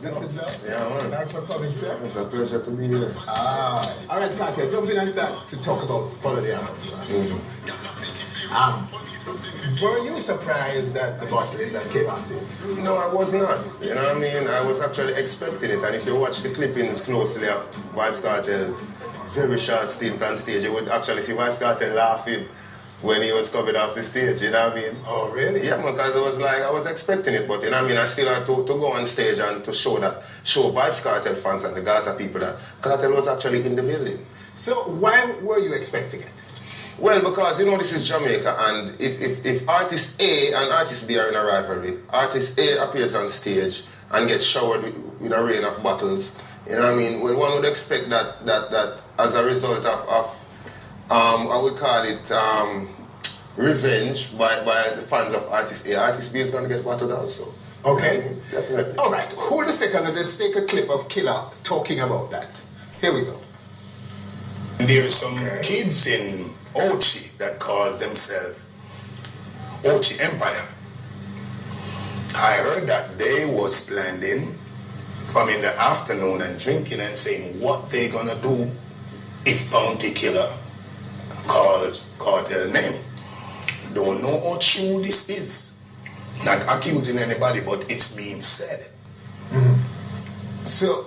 Blessed love. Yeah, man. Thanks for coming, sir. It's a pleasure to be here. All right, Kartel, jump in and start to talk about Follow the Arrow for us. Were you surprised that the bottling that came out is? No, I was not. You know what I mean? I was actually expecting it. And if you watch the clippings closely of Vybz Kartel's very short stint on stage, you would actually see Vybz Kartel laughing when he was covered off the stage, you know what I mean? Oh, really? Yeah, because it was like, I was expecting it, but you know what I mean? I still had to go on stage and to show Vybz Kartel fans and the Gaza people that Kartel was actually in the building. So why were you expecting it? Well, because, you know, this is Jamaica, and if artist A and artist B are in a rivalry, artist A appears on stage and gets showered with a rain of bottles, you know what I mean? Well, one would expect that as a result of I would call it revenge by the fans of artist A. Artist B is going to get bottled also. Okay. Definitely. All right, hold a second and let's take a clip of Killer talking about that. Here we go. There are some kids in Ochi that call themselves Ochi Empire. I heard that they was planning from in the afternoon and drinking and saying what they gonna do if Bounty Killer calls Kartel name. Don't know how true this is. Not accusing anybody, but it's being said. So,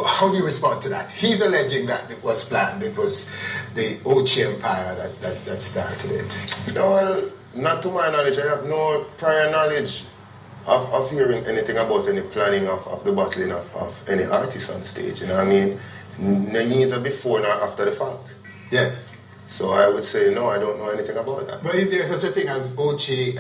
how do you respond to that? He's alleging that it was planned. It was the Ochi Empire that started it. No, well, not to my knowledge. I have no prior knowledge of hearing anything about any planning of the bottling of any artist on stage. You know what I mean? Neither before nor after the fact. Yes. So I would say, no, I don't know anything about that. But is there such a thing as Ochi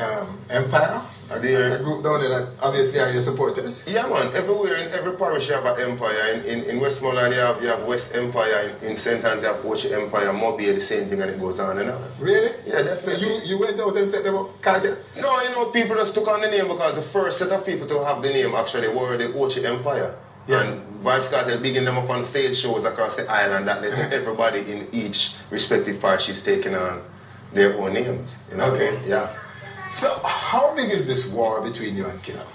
Empire? A group down there that obviously are your supporters? Yeah, man. Everywhere, in every parish you have an empire. In Westmoreland you have West Empire. In St. Anne's you have Ochi Empire. Mobile, the same thing, and it goes on and on. Really? Yeah, definitely. So you went out and set them up, Kartel? No, you know, people just took on the name because the first set of people to have the name actually were the Ochi Empire. Yeah. And Vybz Kartel bigging them up on stage shows across the island that led to everybody in each respective parish is taking on their own names. You know? Okay. Yeah. So how big is this war between you and Killer?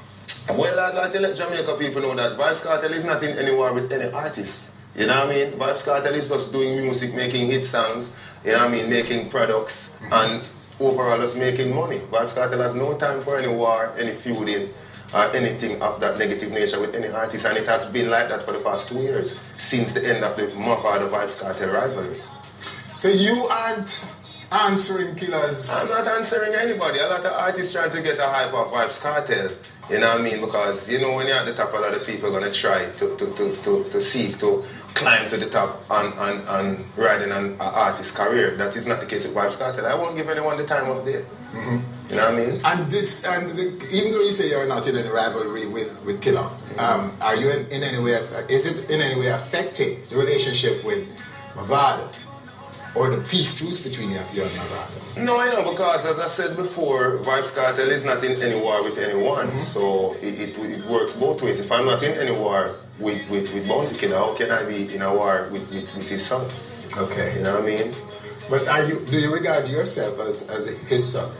Well, I'd like to let Jamaica people know that Vybz Kartel is not in any war with any artist. You know what I mean? Vybz Kartel is just doing music, making hit songs, you know what I mean, making products, and overall just making money. Vybz Kartel has no time for any war, any feuding, or anything of that negative nature with any artist, and it has been like that for the past 2 years, since the end of the Mavado Vybz Kartel rivalry. So you aren't answering Killer's... I'm not answering anybody. A lot of artists trying to get a hype of Vybz Kartel, you know what I mean? Because, you know, when you're at the top, a lot of people are going to try to seek to climb to the top and riding an artist's career. That is not the case with Vybz Kartel. I won't give anyone the time of day. You know what I mean? And even though you say you're not in any rivalry with Killer, are you in any way? Is it in any way affecting the relationship with Mavado or the peace truce between you and Mavado? No, I know, because as I said before, Vybz Kartel is not in any war with anyone, so it works both ways. If I'm not in any war with Bounty Killer, how can I be in a war with his son? Okay. You know what I mean? But do you regard yourself as his son?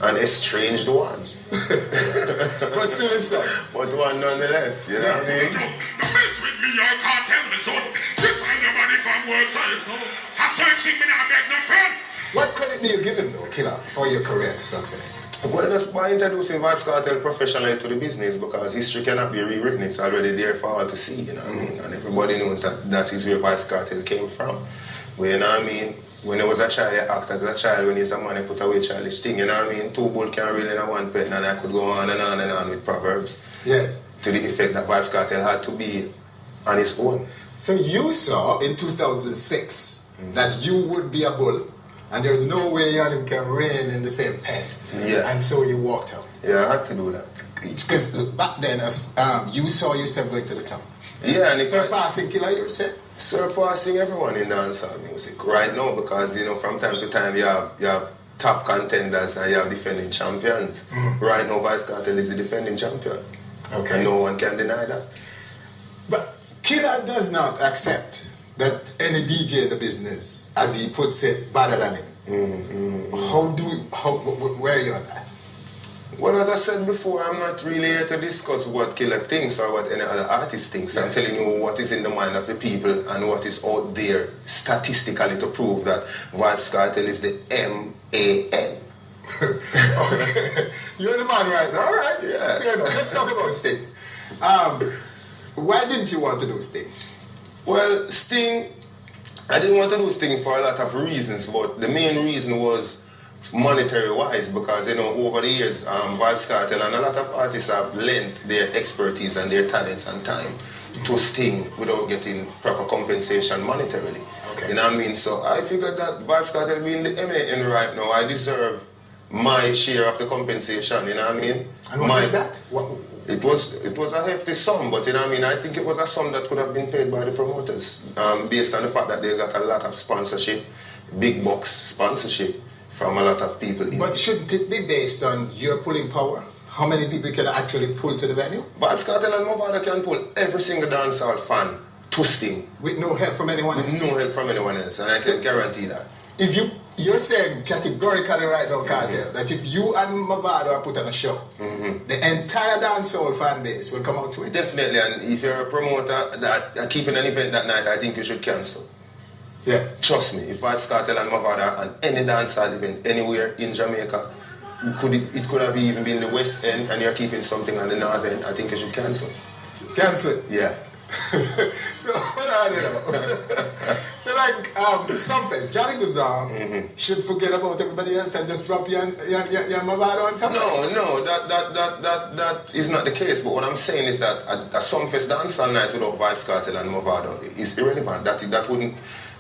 An estranged one. But still his son. But one nonetheless, you know what I mean? Don't mess with me, you can't tell me, son. Define your body from words, I searching me, I beg no friend. What credit do you give him though, Killer, for your career success? Well, just by introducing Vybz Kartel professionally to the business, because history cannot be rewritten, it's already there for all to see, you know what I mean? And everybody knows that is where Vybz Kartel came from. But you know what I mean? When I was a child, I act as a child. When he's a man, I put away childish thing. You know what I mean? Two bulls can reel in one pen, and I could go on and on and on with proverbs. Yes. To the effect that Vybz Kartel had to be on his own. So you saw in 2006 that you would be a bull, and there's no way you and him can reign in the same pen. Yeah. And so you walked out. Yeah, I had to do that. Because back then, you saw yourself going to the top. Yeah, and surpassing Killer, you said? Surpassing everyone in dancehall music right now, because you know from time to time you have top contenders and you have defending champions. Right now Vybz Kartel is the defending champion. Okay. And no one can deny that. But Killer does not accept that any DJ in the business, as he puts it, better than him. Where are you on that? Well, as I said before, I'm not really here to discuss what Killer thinks or what any other artist thinks. I'm telling you what is in the mind of the people and what is out there statistically to prove that Vybz Kartel is the M-A-N. You're the man right now. All right. Yeah. Fair enough. Let's talk about Sting. Why didn't you want to do Sting? Well, Sting, I didn't want to do Sting for a lot of reasons, but the main reason was monetary wise, because over the years Vybz Kartel and a lot of artists have lent their expertise and their talents and time to Sting without getting proper compensation monetarily. Okay. You know what I mean? So I figured that Vybz Kartel being the MAN right now, I deserve my share of the compensation, you know what I mean? And what is that? It was a hefty sum, but you know what I mean, I think it was a sum that could have been paid by the promoters, based on the fact that they got a lot of sponsorship, big box sponsorship from a lot of people. But shouldn't it be based on your pulling power? How many people can actually pull to the venue? Vybz Kartel and Mavado can pull every single dancehall fan to Sting. With no help from anyone else? With no help from anyone else, and I can guarantee that. If you're saying categorically right now, Kartel, that if you and Mavado are put on a show, the entire dancehall fan base will come out to it? Definitely, and if you're a promoter that keeping an event that night, I think you should cancel. Yeah. Trust me, if Vybz Kartel and Mavado on any dancehall event anywhere in Jamaica, it could have even been the West End and you're keeping something on the North End, I think you should cancel. Cancel? Yeah. So what are they about? So like some feds, Johnny Guzar should forget about everybody else and just drop your Mavado and something? No, that is not the case. But what I'm saying is that a Sumfest dancehall night without Vybz Kartel and Mavado is irrelevant. That wouldn't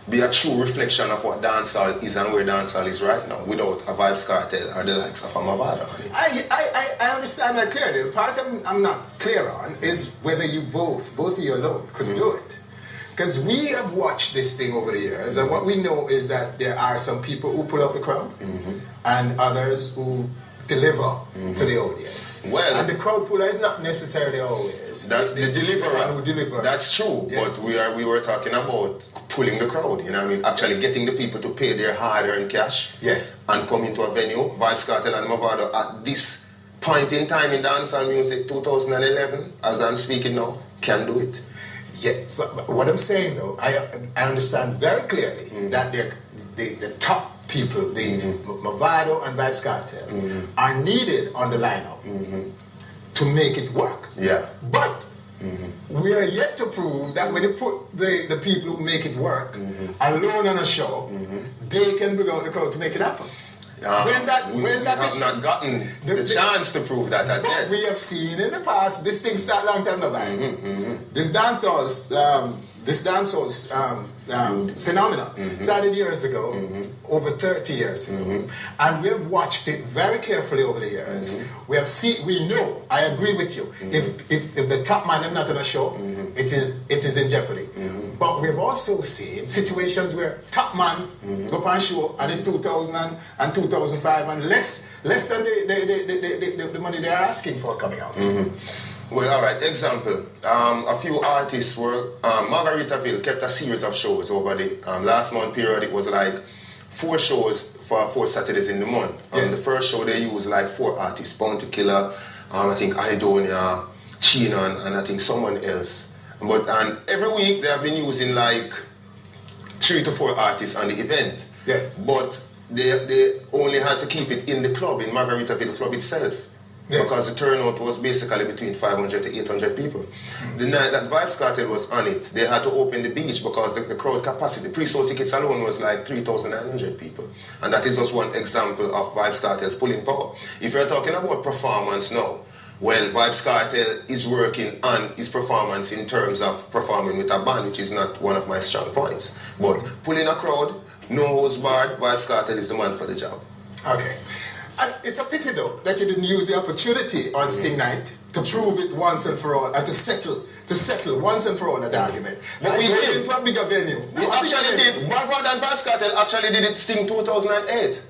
be a true reflection of what dancehall is and where dancehall is right now without a Vybz Kartel or the likes of a Mavado. I understand that clearly. The part I'm not clear on is whether you both of you alone could do it. Because we have watched this thing over the years, and what we know is that there are some people who pull out the crowd and others who deliver to the audience. Well, and the crowd puller is not necessarily always that's the deliverer. Who deliver. That's true, yes. But we were talking about pulling the crowd, you know what I mean? Actually getting the people to pay their hard-earned cash. Yes. And come into a venue. Vybz Kartel and Mavado at this point in time in dancehall music, 2011, as I'm speaking now, can do it. Yeah, but what I'm saying though, I understand very clearly that the top people, the Mavado and Vybz Kartel, are needed on the lineup to make it work. Yeah. But we are yet to prove that when you put the people who make it work alone on a show, they can bring out the crowd to make it happen. We have not gotten the chance to prove that as yet. We have seen in the past, this thing started long time ago. This dancehall phenomenon started years ago, over 30 years ago, and we have watched it very carefully over the years. We know, I agree with you, if the top man is not on a show, it is in jeopardy. But we've also seen situations where top man go on show and it's 2000 and 2005 and less than the money they're asking for coming out. Well, all right. Example: a few artists were Margaritaville kept a series of shows over the last month period. It was like 4 shows for 4 Saturdays in the month. The first show they used like 4 artists: Bounty Killer, I think Idonia, Chino, and I think someone else. And every week they have been using like 3 to 4 artists on the event. Yes. But they only had to keep it in the club, in Margaritaville club itself. Yes. Because the turnout was basically between 500 to 800 people. The night that Vybz Kartel was on it, they had to open the beach because the crowd capacity, pre-sold tickets alone was like 3,900 people. And that is just one example of Vybz Kartel's pulling power. If you're talking about performance now, well, Vybz Kartel is working on his performance in terms of performing with a band, which is not one of my strong points. But pulling a crowd, no holds barred, Vybz Kartel is the man for the job. Okay. And it's a pity though that you didn't use the opportunity on Sting Night to prove it once and for all and to settle once and for all that argument. But we did into a bigger venue. We actually did. Mavado and Vybz Kartel actually did it Sting 2008.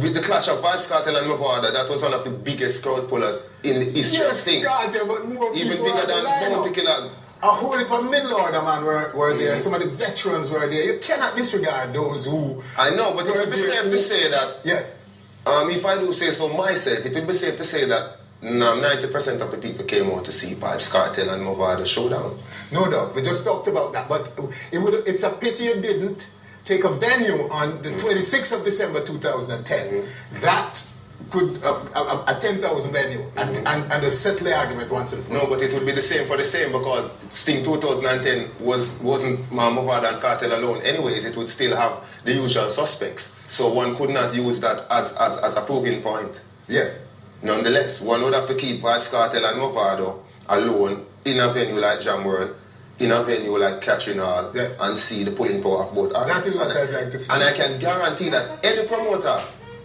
With the clash of Vybz Kartel and Mavado, that was one of the biggest crowd pullers in the history of Sting. But more even people bigger than Bounty Killer. A whole heap of middle order man were there. Some of the veterans were there. You cannot disregard those who. I know, but it would be safe to say that. Yes. If I do say so myself, it would be safe to say that 90% of the people came out to see Vybz Kartel and Mavado showdown. No doubt. We just talked about that. But it's a pity you didn't take a venue on the 26th of December 2010. That could, a 10,000 venue and settle the argument once and for all. No, but it would be the same for the same because Sting 2010 wasn't Mavado and Kartel alone. Anyways, it would still have the usual suspects. So one could not use that as a proving point. Yes. Nonetheless, one would have to keep Vybz Kartel and Mavado alone in a venue like Jam World, in a venue like Catching Hall, yes, and see the pulling power of both artists. That is what I'd like to see. And I can guarantee that any promoter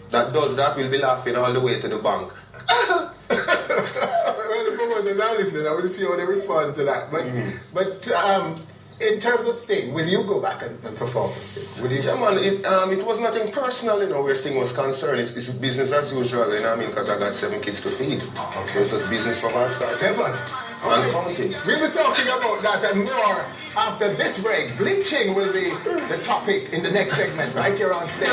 that does that will be laughing all the way to the bank. Well, the promoters are listening. I will see how they respond to that. But in terms of Sting, will you go back and perform for Sting? Will you? Yeah, man. It was nothing personal, where Sting was concerned. It's business as usual, because I got 7 kids to feed. Okay. So it's just business for Vybz Kartel. 7? And counting. We'll be talking about that and more after this break. Bleaching will be the topic in the next segment, right here on stage.